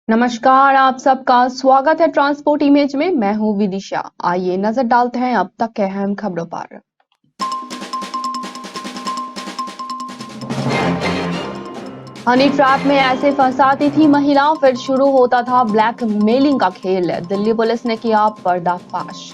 नमस्कार, आप सबका स्वागत है ट्रांसपोर्ट इमेज में। मैं हूं विदिशा। आइए नजर डालते हैं अब तक के अहम खबरों पर। हनी ट्रैप में ऐसे फंसाती थी महिला, फिर शुरू होता था ब्लैकमेलिंग का खेल। दिल्ली पुलिस ने किया पर्दाफाश।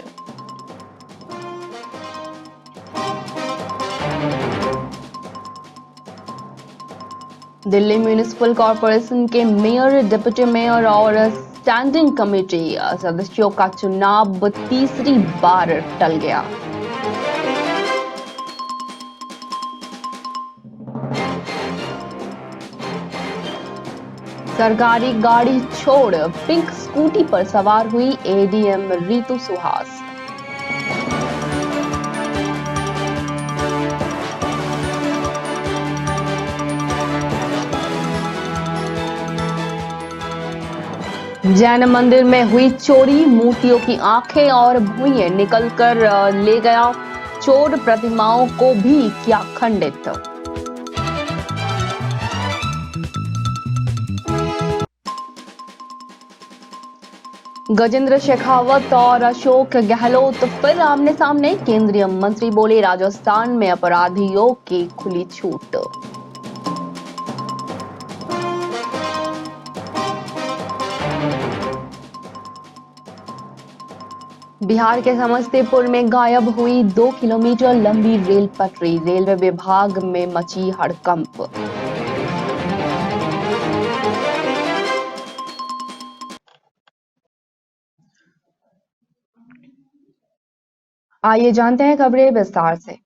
दिल्ली म्यूनिसिपल कॉरपोरेशन के मेयर, डिप्टी मेयर और स्टैंडिंग कमेटी सदस्यों का चुनाव तीसरी बार टल गया। सरकारी गाड़ी छोड़ पिंक स्कूटी पर सवार हुई एडीएम रितु सुहास। जैन मंदिर में हुई चोरी, मूर्तियों की आंखें और भुइयां निकलकर ले गया चोर। प्रतिमाओं को भी किया खंडित। गजेंद्र शेखावत और अशोक गहलोत फिर आमने सामने। केंद्रीय मंत्री बोले, राजस्थान में अपराधियों की खुली छूट। बिहार के समस्तीपुर में गायब हुई 2 किलोमीटर लंबी रेल पटरी। रेलवे विभाग में मची हड़कंप। आइए जानते हैं खबरें विस्तार से।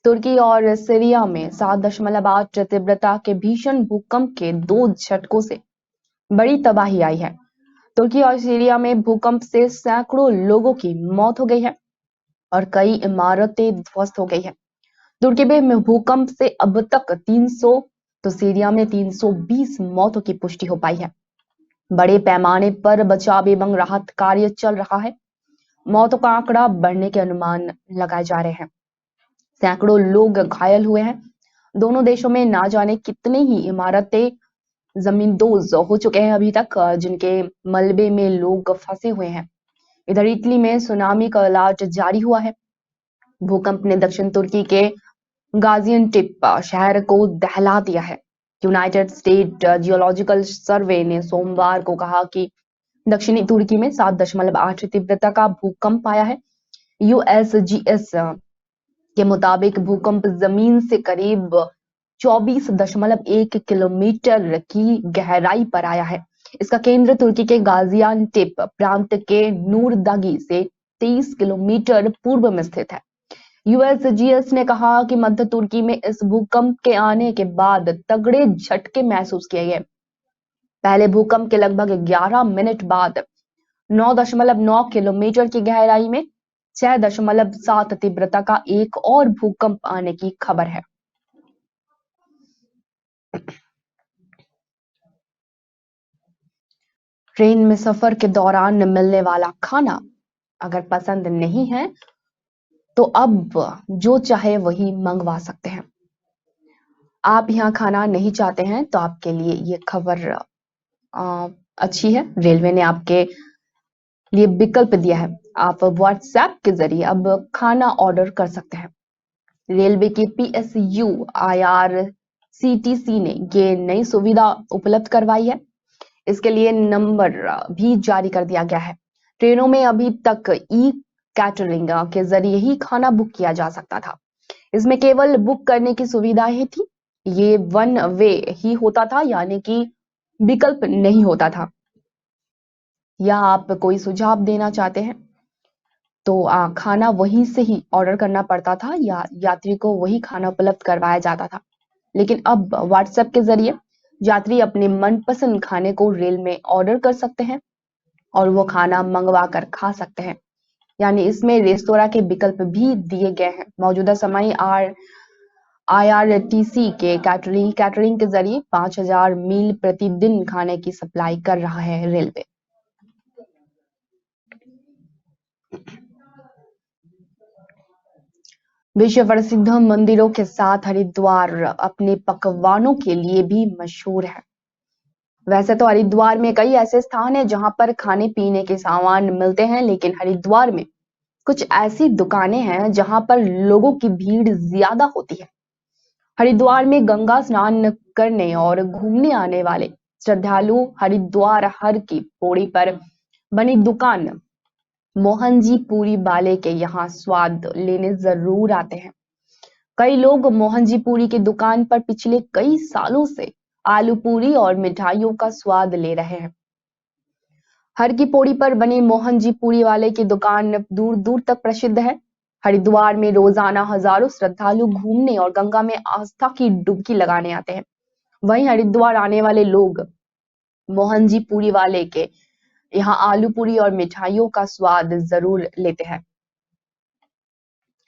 तुर्की और सीरिया में 7.8 तीव्रता के भीषण भूकंप के 2 झटकों से बड़ी तबाही आई है। तुर्की और सीरिया में भूकंप से सैकड़ों लोगों की मौत हो गई है और कई इमारतें ध्वस्त हो गई है। तुर्की में भूकंप से अब तक 300 तो सीरिया में 320 मौतों की पुष्टि हो पाई है। बड़े पैमाने पर बचाव एवं राहत कार्य चल रहा है। मौतों का आंकड़ा बढ़ने के अनुमान लगाए जा रहे हैं। सैकड़ों लोग घायल हुए हैं। दोनों देशों में ना जाने कितने ही इमारतें जमींदोज हो चुके हैं अभी तक, जिनके मलबे में लोग फंसे हुए हैं। इधर इटली में सुनामी का अलर्ट जारी हुआ है। भूकंप ने दक्षिण तुर्की के गाजियनटेप शहर को दहला दिया है। यूनाइटेड स्टेट जियोलॉजिकल सर्वे ने सोमवार को कहा कि दक्षिणी तुर्की में 7.8 तीव्रता का भूकंप आया है। यूएसजीएस के मुताबिक भूकंप जमीन से करीब 24.1 किलोमीटर की गहराई पर आया है। इसका केंद्र तुर्की के गाजियानटेप प्रांत के नूरदागी से 23 किलोमीटर पूर्व में स्थित है। यूएसजीएस ने कहा कि मध्य तुर्की में इस भूकंप के आने के बाद तगड़े झटके महसूस किए गए। पहले भूकंप के लगभग 11 मिनट बाद 9.9 किलोमीटर की गहराई में 6.7 तीव्रता का एक और भूकंप आने की खबर है। ट्रेन में सफर के दौरान मिलने वाला खाना अगर पसंद नहीं है तो अब जो चाहे वही मंगवा सकते हैं। आप यहाँ खाना नहीं चाहते हैं तो आपके लिए ये खबर अच्छी है। रेलवे ने आपके लिए विकल्प दिया है। आप व्हाट्सएप के जरिए अब खाना ऑर्डर कर सकते हैं। रेलवे की पीएसयू आईआरसीटीसी ने ये नई सुविधा उपलब्ध करवाई है। इसके लिए नंबर भी जारी कर दिया गया है। ट्रेनों में अभी तक ई कैटरिंग के जरिए ही खाना बुक किया जा सकता था। इसमें केवल बुक करने की सुविधा ही थी। ये वन वे ही होता था, यानी कि विकल्प नहीं होता था। या आप कोई सुझाव देना चाहते हैं तो खाना वहीं से ही ऑर्डर करना पड़ता था या यात्री को वही खाना उपलब्ध करवाया जाता था। लेकिन अब व्हाट्सएप के जरिए यात्री अपने मनपसंद खाने को रेल में ऑर्डर कर सकते हैं और वो खाना मंगवा कर खा सकते हैं। यानी इसमें रेस्तोरां के विकल्प भी दिए गए हैं। मौजूदा समय आईआरटीसी के कैटरिंग के जरिए 5000 मील प्रतिदिन खाने की सप्लाई कर रहा है रेलवे। विश्व प्रसिद्ध मंदिरों के साथ हरिद्वार अपने पकवानों के लिए भी मशहूर है। वैसे तो हरिद्वार में कई ऐसे स्थान हैं जहां पर खाने पीने के सामान मिलते हैं, लेकिन हरिद्वार में कुछ ऐसी दुकानें हैं जहां पर लोगों की भीड़ ज्यादा होती है। हरिद्वार में गंगा स्नान करने और घूमने आने वाले श्रद्धालु हरिद्वार हर की पौड़ी पर बनी दुकान मोहन जी पूरी वाले के यहाँ स्वाद लेने जरूर आते हैं। कई लोग मोहन जी पूरी की दुकान पर पिछले कई सालों से आलू पूरी और मिठाइयों का स्वाद ले रहे हैं। हर की पौड़ी पर बने मोहन जी पूरी वाले की दुकान दूर दूर तक प्रसिद्ध है। हरिद्वार में रोजाना हजारों श्रद्धालु घूमने और गंगा में आस्था की डुबकी लगाने आते हैं। वहीं हरिद्वार आने वाले लोग मोहन जी पूरी वाले के यहाँ आलू पूरी और मिठाइयों का स्वाद जरूर लेते हैं।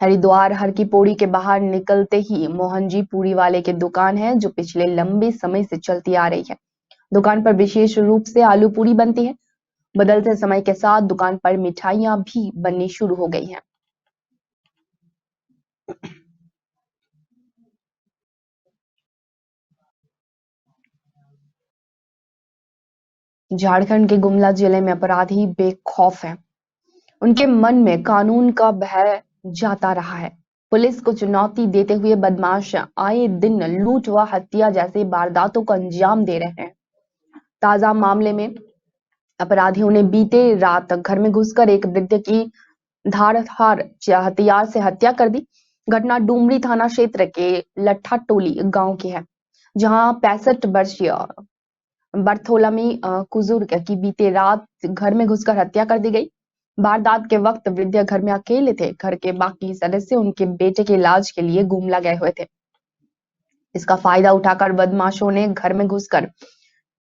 हरिद्वार हर की पौड़ी के बाहर निकलते ही मोहन जी पूरी वाले की दुकान है, जो पिछले लंबे समय से चलती आ रही है। दुकान पर विशेष रूप से आलू पूरी बनती है। बदलते समय के साथ दुकान पर मिठाइयां भी बननी शुरू हो गई हैं। झारखंड के गुमला जिले में अपराधी बेखौफ हैं। उनके मन में कानून का भय जाता रहा है। पुलिस को चुनौती देते हुए बदमाश आए दिन लूट व हत्या जैसे वारदातों को अंजाम दे रहे हैं। ताजा मामले में अपराधियों ने बीते रात घर में घुसकर एक वृद्ध की धारदार हथियार से हत्या कर दी। घटना डुमरी थाना क्षेत्र के लट्ठा टोली गांव की है, जहां 65 वर्षीय बर्थोलमी कुजुर्ग की बीते रात घर में घुसकर हत्या कर दी गई। वारदात के वक्त वृद्ध घर में अकेले थे। घर के बाकी सदस्य उनके बेटे के इलाज के लिए गुमला गए हुए थे। इसका फायदा उठाकर बदमाशों ने घर में घुसकर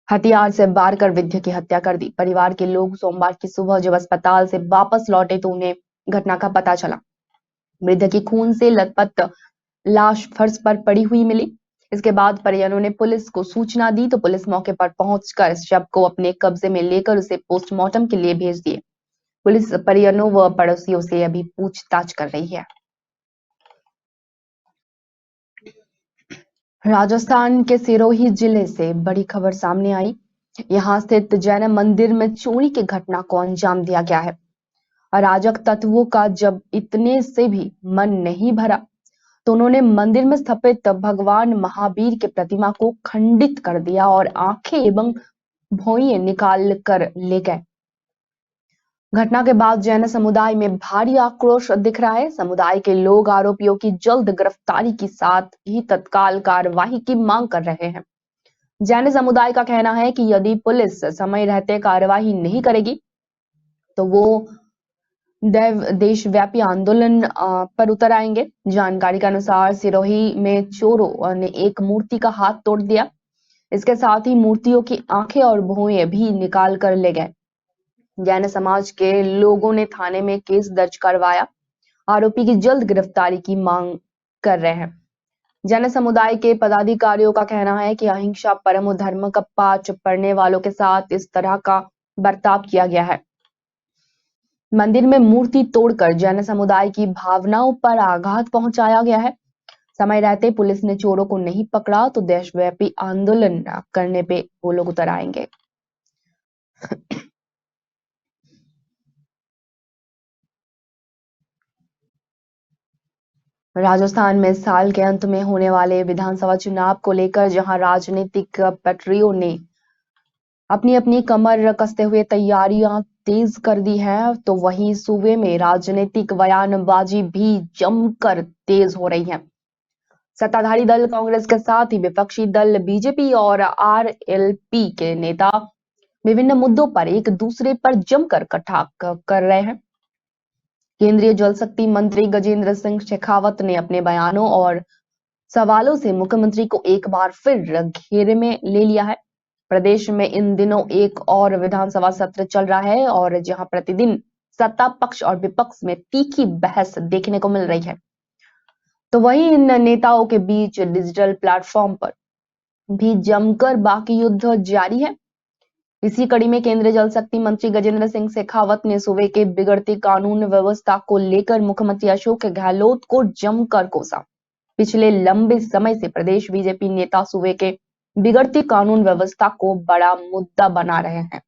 हथियार से वार कर वृद्ध की हत्या कर दी। परिवार के लोग सोमवार की सुबह जब अस्पताल से वापस लौटे तो उन्हें घटना का पता चला। वृद्ध की खून से लथपथ लाश फर्श पर पड़ी हुई मिली। इसके बाद परिजनों ने पुलिस को सूचना दी तो पुलिस मौके पर पहुंचकर शव को अपने कब्जे में लेकर उसे पोस्टमार्टम के लिए भेज दिए। पुलिस परिजनों व पड़ोसियों से अभी पूछताछ कर रही है। राजस्थान के सिरोही जिले से बड़ी खबर सामने आई। यहां स्थित जैन मंदिर में चोरी की घटना को अंजाम दिया गया है। अराजक तत्वों का जब इतने से भी मन नहीं भरा तो उन्होंने मंदिर में स्थापित भगवान महावीर के प्रतिमा को खंडित कर दिया और आंखें एवं भौएं निकाल कर ले गए। घटना के बाद जैन समुदाय में भारी आक्रोश दिख रहा है। समुदाय के लोग आरोपियों की जल्द गिरफ्तारी के साथ ही तत्काल कार्यवाही की मांग कर रहे हैं। जैन समुदाय का कहना है कि यदि पुलिस समय रहते कार्यवाही नहीं करेगी तो वो देशव्यापी आंदोलन पर उतर आएंगे। जानकारी के अनुसार सिरोही में चोरों ने एक मूर्ति का हाथ तोड़ दिया। इसके साथ ही मूर्तियों की आंखें और भौएं भी निकाल कर ले गए। जैन समाज के लोगों ने थाने में केस दर्ज करवाया। आरोपी की जल्द गिरफ्तारी की मांग कर रहे हैं। जैन समुदाय के पदाधिकारियों का कहना है कि अहिंसा परमो धर्म का पाठ पढ़ने वालों के साथ इस तरह का बर्ताव किया गया है। मंदिर में मूर्ति तोड़कर जैन समुदाय की भावनाओं पर आघात पहुंचाया गया है। समय रहते पुलिस ने चोरों को नहीं पकड़ा तो देशव्यापी आंदोलन करने पे वो लोग उतर आएंगे। राजस्थान में साल के अंत में होने वाले विधानसभा चुनाव को लेकर जहां राजनीतिक पटरियों ने अपनी अपनी कमर कसते हुए तैयारियां तेज कर दी है, तो वहीं सूबे में राजनीतिक बयानबाजी भी जमकर तेज हो रही है। सत्ताधारी दल कांग्रेस के साथ ही विपक्षी दल बीजेपी और आरएलपी के नेता विभिन्न मुद्दों पर एक दूसरे पर जमकर कटाक्ष कर रहे हैं। केंद्रीय जल शक्ति मंत्री गजेंद्र सिंह शेखावत ने अपने बयानों और सवालों से मुख्यमंत्री को एक बार फिर घेरे में ले लिया है। प्रदेश में इन दिनों एक और विधानसभा सत्र चल रहा है और जहां प्रतिदिन सत्ता पक्ष और विपक्ष में तीखी बहस देखने को मिल रही है, तो वहीं इन नेताओं के बीच डिजिटल प्लेटफॉर्म पर भी जमकर बाकी युद्ध जारी है। इसी कड़ी में केंद्रीय जल शक्ति मंत्री गजेंद्र सिंह शेखावत ने सूबे के बिगड़ती कानून व्यवस्था को लेकर मुख्यमंत्री अशोक गहलोत को जमकर कोसा। पिछले लंबे समय से प्रदेश बीजेपी नेता सूबे के बिगड़ती कानून व्यवस्था को बड़ा मुद्दा बना रहे हैं।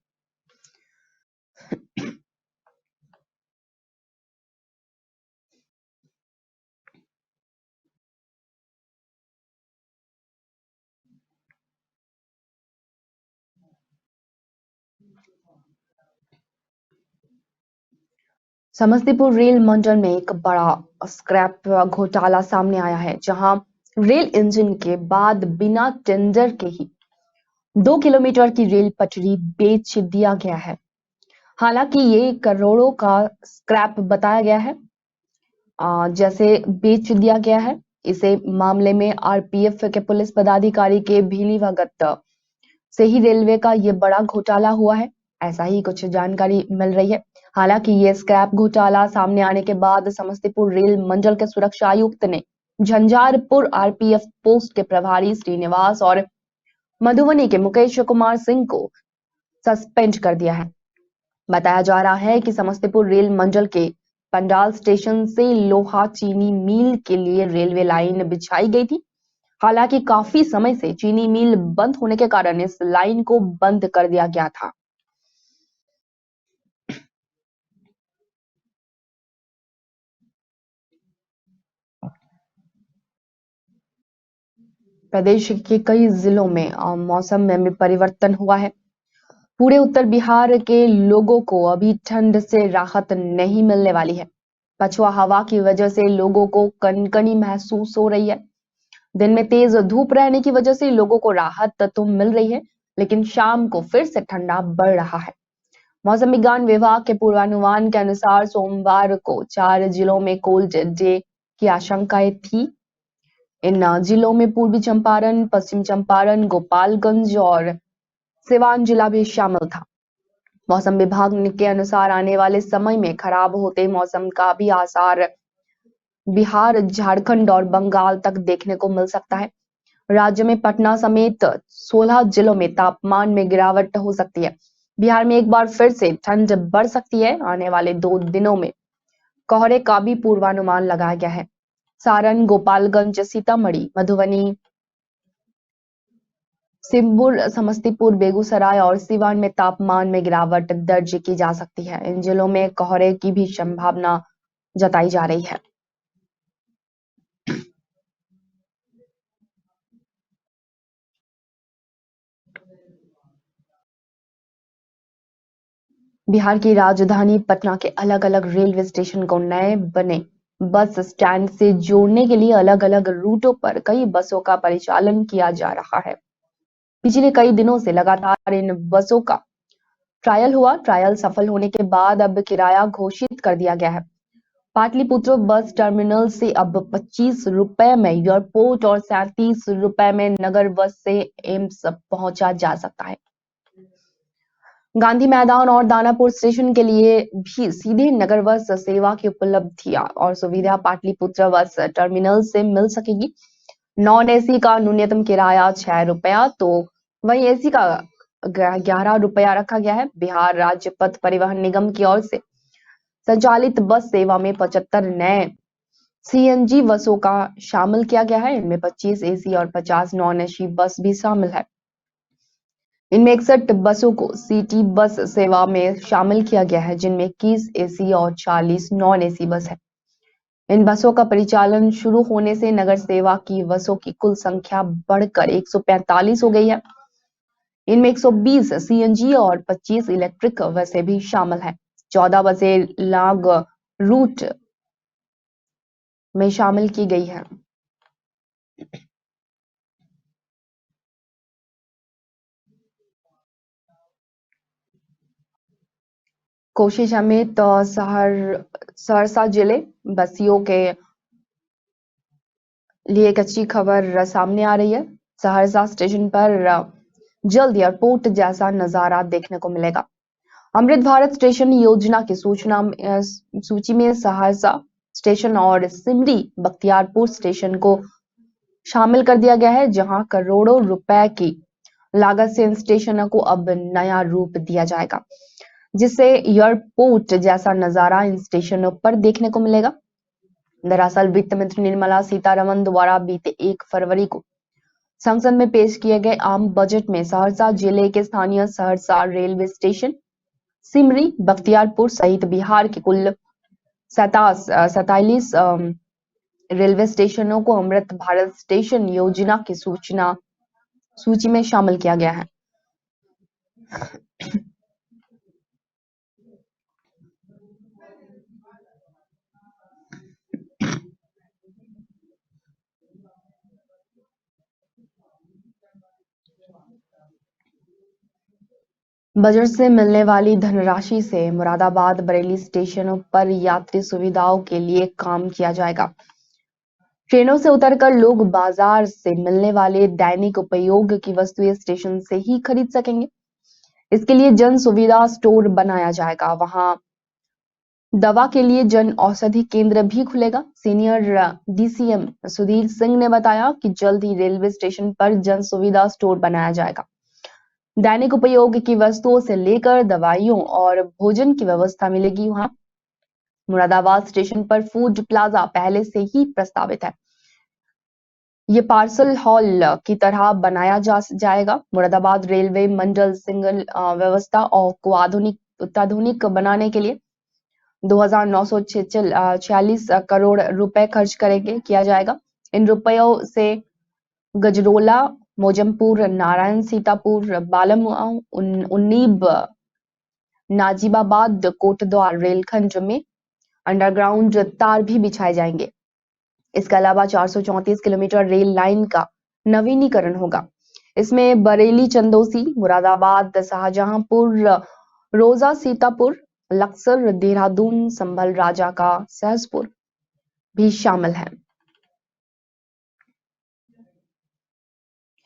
समस्तीपुर रेल मंडल में एक बड़ा स्क्रैप घोटाला सामने आया है, जहां रेल इंजन के बाद बिना टेंडर के ही 2 किलोमीटर की रेल पटरी बेच दिया गया है। हालांकि ये करोड़ों का स्क्रैप बताया गया है, जैसे बेच दिया गया है। इसे मामले में आरपीएफ के पुलिस पदाधिकारी के भीलीभगत से ही रेलवे का ये बड़ा घोटाला हुआ है, ऐसा ही कुछ जानकारी मिल रही है। हालांकि ये स्क्रैप घोटाला सामने आने के बाद समस्तीपुर रेल मंडल के सुरक्षा आयुक्त ने झंझारपुर आरपीएफ पोस्ट के प्रभारी श्रीनिवास और मधुबनी के मुकेश कुमार सिंह को सस्पेंड कर दिया है। बताया जा रहा है कि समस्तीपुर रेल मंडल के पंडाल स्टेशन से लोहा चीनी मिल के लिए रेलवे लाइन बिछाई गई थी। हालांकि काफी समय से चीनी मिल बंद होने के कारण इस लाइन को बंद कर दिया गया था। प्रदेश के कई जिलों में मौसम में भी परिवर्तन हुआ है। पूरे उत्तर बिहार के लोगों को अभी ठंड से राहत नहीं मिलने वाली है। पछुआ हवा की वजह से लोगों को कनकनी महसूस हो रही है। दिन में तेज धूप रहने की वजह से लोगों को राहत तो मिल रही है, लेकिन शाम को फिर से ठंडा बढ़ रहा है। मौसम विज्ञान विभाग के पूर्वानुमान के अनुसार सोमवार को 4 जिलों में कोल्ड डे की आशंकाएं थी। इन जिलों में पूर्वी चंपारण, पश्चिम चंपारण, गोपालगंज और सिवान जिला भी शामिल था। मौसम विभाग के अनुसार आने वाले समय में खराब होते मौसम का भी आसार बिहार, झारखंड और बंगाल तक देखने को मिल सकता है। राज्य में पटना समेत 16 जिलों में तापमान में गिरावट हो सकती है। बिहार में एक बार फिर से ठंड बढ़ सकती है। आने वाले 2 दिनों में कोहरे का भी पूर्वानुमान लगाया गया है। सारण, गोपालगंज, सीतामढ़ी, मधुबनी, सिंहपुर, समस्तीपुर, बेगूसराय और सीवान में तापमान में गिरावट दर्ज की जा सकती है। इन जिलों में कोहरे की भी संभावना जताई जा रही है। बिहार की राजधानी पटना के अलग-अलग रेलवे स्टेशन को नए बने बस स्टैंड से जोड़ने के लिए अलग-अलग रूटों पर कई बसों का परिचालन किया जा रहा है। पिछले कई दिनों से लगातार इन बसों का ट्रायल हुआ। ट्रायल सफल होने के बाद अब किराया घोषित कर दिया गया है। पाटलिपुत्र बस टर्मिनल से अब 25 रुपए में एयरपोर्ट और 37 रुपए में नगर बस से एम्स पहुंचा जा सकता है। गांधी मैदान और दानापुर स्टेशन के लिए भी सीधे नगर बस सेवा की उपलब्धियां और सुविधा पाटलिपुत्र बस टर्मिनल से मिल सकेगी। नॉन एसी का न्यूनतम किराया 6 रुपया तो वहीं एसी का 11 रुपया रखा गया है। बिहार राज्य पथ परिवहन निगम की ओर से संचालित बस सेवा में 75 नए सीएनजी बसों का शामिल किया गया है। इनमें 25 एसी और 50 नॉन एसी बस भी शामिल है। इनमें 61 बसों को सिटी बस सेवा में शामिल किया गया है, जिनमें 21 एसी और 40 नॉन एसी बस है। इन बसों का परिचालन शुरू होने से नगर सेवा की बसों की कुल संख्या बढ़कर 145 हो गई है। इनमें 120 सीएनजी और 25 इलेक्ट्रिक बसें भी शामिल हैं। 14 बसें लाग रूट में शामिल की गई है। कोशी समेत सहरसा जिले बसियों के लिए एक अच्छी खबर सामने आ रही है। सहरसा स्टेशन पर जल्द एयरपोर्ट जैसा नजारा देखने को मिलेगा। अमृत भारत स्टेशन योजना की सूची में सहरसा स्टेशन और सिमरी बख्तियारपुर स्टेशन को शामिल कर दिया गया है, जहां करोड़ों रुपए की लागत से इन स्टेशनों को अब नया रूप दिया जाएगा, जिससे एयरपोर्ट जैसा नजारा इन स्टेशनों पर देखने को मिलेगा। दरअसल वित्त मंत्री निर्मला सीतारमण द्वारा बीते 1 फरवरी को संसद में पेश किए गए आम बजट में सहरसा जिले के स्थानीय सहरसा रेलवे स्टेशन, सिमरी, बख्तियारपुर सहित बिहार के कुल 47 रेलवे स्टेशनों को अमृत भारत स्टेशन योजना की सूची में शामिल किया गया है। बजट से मिलने वाली धनराशि से मुरादाबाद बरेली स्टेशनों पर यात्री सुविधाओं के लिए काम किया जाएगा। ट्रेनों से उतरकर लोग बाजार से मिलने वाले दैनिक उपयोग की वस्तुएं स्टेशन से ही खरीद सकेंगे। इसके लिए जन सुविधा स्टोर बनाया जाएगा। वहां दवा के लिए जन औषधि केंद्र भी खुलेगा। सीनियर डीसीएम सुधीर सिंह ने बताया कि जल्द ही रेलवे स्टेशन पर जन सुविधा स्टोर बनाया जाएगा। दैनिक उपयोग की वस्तुओं से लेकर दवाइयों और भोजन की व्यवस्था मिलेगी। वहां मुरादाबाद स्टेशन पर फूड प्लाजा पहले से ही प्रस्तावित है। ये पार्सल हॉल की तरह बनाया जाएगा। मुरादाबाद रेलवे मंडल सिंगल व्यवस्था और को अत्याधुनिक बनाने के लिए 2,946 करोड़ रुपए खर्च किया जाएगा। इन रुपयों से गजरोला, मोजमपुर, नारायण सीतापुर, बालामुआ, उन्नीब, नाजिबाबाद, कोटद्वार रेलखंड में अंडरग्राउंड तार भी बिछाए जाएंगे। इसके अलावा 434 किलोमीटर रेल लाइन का नवीनीकरण होगा। इसमें बरेली चंदौसी, मुरादाबाद, शाहजहांपुर, रोजा, सीतापुर, लक्सर, देहरादून, संभल, राजा का सहसपुर भी शामिल है।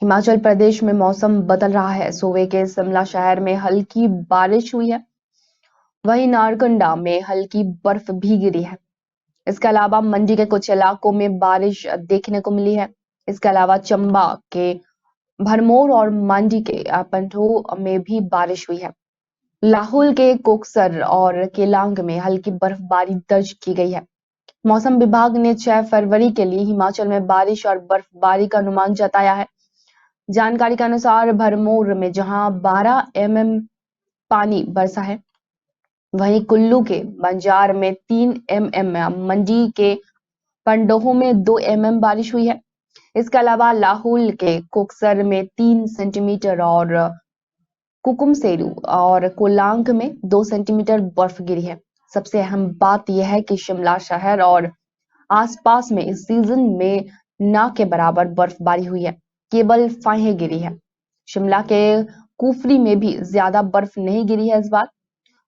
हिमाचल प्रदेश में मौसम बदल रहा है। सुबह के शिमला शहर में हल्की बारिश हुई है, वहीं नारकंडा में हल्की बर्फ भी गिरी है। इसके अलावा मंडी के कुछ इलाकों में बारिश देखने को मिली है। इसके अलावा चंबा के भरमौर और मंडी के पंठो में भी बारिश हुई है। लाहौल के कोकसर और केलांग में हल्की बर्फबारी दर्ज की गई है। मौसम विभाग ने 6 फरवरी के लिए हिमाचल में बारिश और बर्फबारी का अनुमान जताया है। जानकारी के अनुसार भरमौर में जहां 12 mm पानी बरसा है, वहीं कुल्लू के बंजार में 3 mm, मंडी के पंडोह में 2 mm बारिश हुई है। इसके अलावा लाहौल के कोकसर में 3 सेंटीमीटर और कुकुमसेरू और कोलांग में 2 सेंटीमीटर बर्फ गिरी है। सबसे अहम बात यह है कि शिमला शहर और आसपास में इस सीजन में ना के बराबर बर्फबारी हुई है, केवल फाहें गिरी है। शिमला के कुफरी में भी ज्यादा बर्फ नहीं गिरी है इस बार।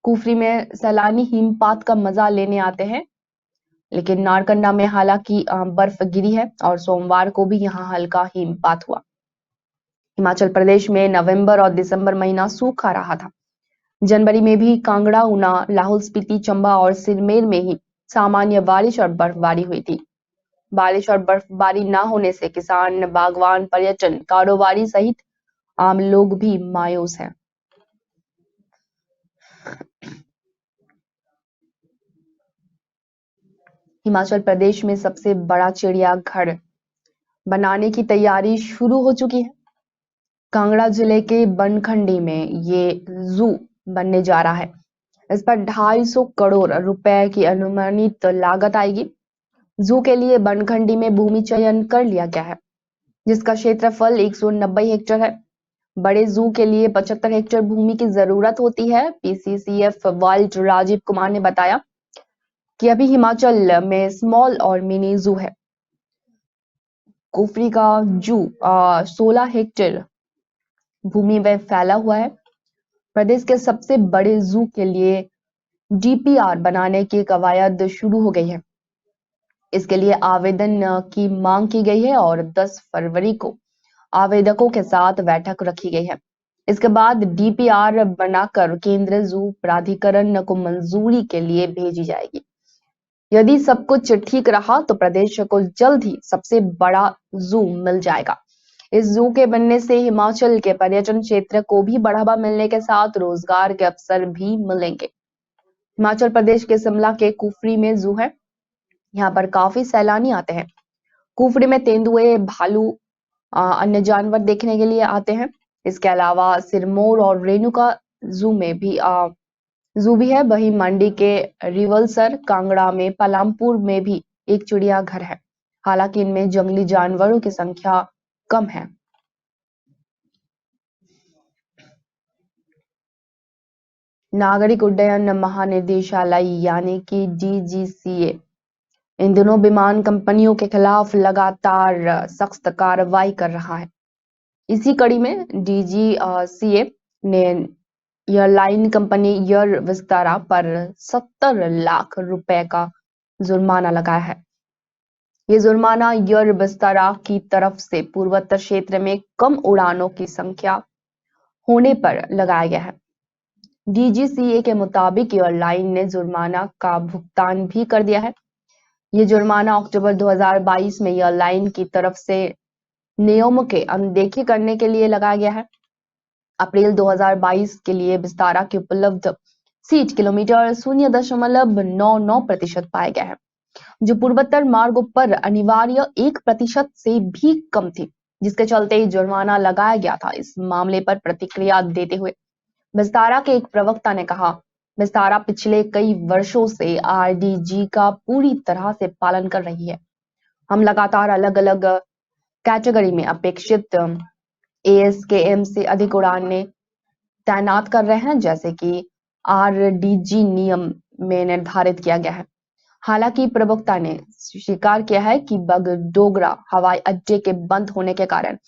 कुफरी में सैलानी हिमपात का मजा लेने आते हैं, लेकिन नारकंडा में हालांकि बर्फ गिरी है और सोमवार को भी यहाँ हल्का हिमपात हुआ। हिमाचल प्रदेश में नवंबर और दिसंबर महीना सूखा रहा था। जनवरी में भी कांगड़ा, ऊना, लाहौल स्पीति, चंबा और सिरमौर में ही सामान्य बारिश और बर्फबारी हुई थी। बारिश और बर्फबारी न होने से किसान, बागवान, पर्यटन कारोबारी सहित आम लोग भी मायूस हैं। हिमाचल प्रदेश में सबसे बड़ा चिड़ियाघर बनाने की तैयारी शुरू हो चुकी है। कांगड़ा जिले के बनखंडी में ये जू बनने जा रहा है। इस पर 250 करोड़ रुपए की अनुमानित लागत आएगी। जू के लिए बनखंडी में भूमि चयन कर लिया गया है, जिसका क्षेत्रफल 190 हेक्टेयर है। बड़े जू के लिए 75 हेक्टेयर भूमि की जरूरत होती है। पीसीसीएफ वाइल्ड राजीव कुमार ने बताया कि अभी हिमाचल में स्मॉल और मिनी जू है। कुफरी का जू 16 हेक्टेयर भूमि में फैला हुआ है। प्रदेश के सबसे बड़े जू के लिए डीपीआर बनाने की कवायद शुरू हो गई है। इसके लिए आवेदन की मांग की गई है और 10 फरवरी को आवेदकों के साथ बैठक रखी गई है। इसके बाद डीपीआर बनाकर केंद्रीय जू प्राधिकरण को मंजूरी के लिए भेजी जाएगी। यदि सब कुछ ठीक रहा तो प्रदेश को जल्द ही सबसे बड़ा जू मिल जाएगा। इस जू के बनने से हिमाचल के पर्यटन क्षेत्र को भी बढ़ावा मिलने के साथ रोजगार के अवसर भी मिलेंगे। हिमाचल प्रदेश के शिमला के कुफरी में जू है। यहाँ पर काफी सैलानी आते हैं। कुफरी में तेंदुए, भालू, अन्य जानवर देखने के लिए आते हैं। इसके अलावा सिरमौर और रेणुका जू भी है। वहीं मंडी के रिवलसर, कांगड़ा में पलामपुर में भी एक चिड़ियाघर है। हालांकि इनमें जंगली जानवरों की संख्या कम है। नागरिक उड्डयन महानिदेशालय यानी कि डीजीसीए इन दिनों विमान कंपनियों के खिलाफ लगातार सख्त कार्रवाई कर रहा है। इसी कड़ी में डीजीसीए ने एयरलाइन कंपनी एयर विस्तारा पर 70 लाख रुपए का जुर्माना लगाया है। ये जुर्माना एयर विस्तारा की तरफ से पूर्वोत्तर क्षेत्र में कम उड़ानों की संख्या होने पर लगाया गया है। डीजीसीए के मुताबिक एयरलाइन ने जुर्माना का भुगतान भी कर दिया है। ये जुर्माना अक्टूबर 2022 में एयरलाइन की तरफ से नियमों के अनदेखी करने के लिए लगाया गया है। अप्रैल 2022 के लिए विस्तारा की उपलब्ध सीट किलोमीटर 0.99% पाया गया है, जो पूर्वोत्तर मार्गों पर अनिवार्य 1% से भी कम थी, जिसके चलते जुर्माना लगाया गया था। इस मामले पर प्रतिक्रिया देते हुए विस्तारा के एक प्रवक्ता ने कहा, विस्तारा पिछले कई वर्षों से आरडीजी का पूरी तरह से पालन कर रही है। हम लगातार अलग अलग कैटेगरी में अपेक्षित एएसकेएम से अधिक उड़ानें तैनात कर रहे हैं, जैसे कि आरडीजी नियम में निर्धारित किया गया है। हालांकि प्रवक्ता ने स्वीकार किया है कि बगडोगरा हवाई अड्डे के बंद होने के कारण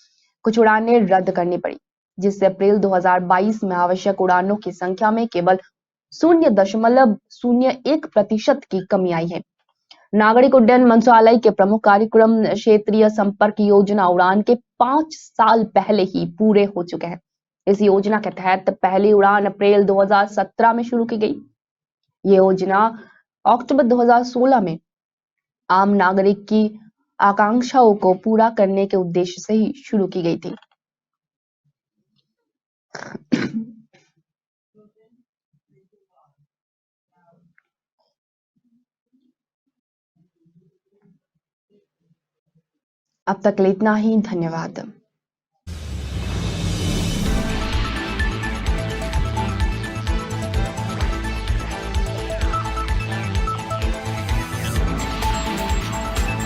कुछ उड़ानें रद्द करनी पड़ी, जिससे अप्रैल 2022 में आवश्यक उड़ानों की संख्या में केवल 0.01% की कमी आई है। नागरिक उड्डयन मंत्रालय के प्रमुख कार्यक्रम क्षेत्रीय संपर्क योजना उड़ान के 5 साल पहले ही पूरे हो चुके हैं। इस योजना के तहत पहली उड़ान अप्रैल 2017 में शुरू की गई। ये योजना अक्टूबर 2016 में आम नागरिक की आकांक्षाओं को पूरा करने के उद्देश्य से ही शुरू की गई थी। अब तक इतना ही। धन्यवाद।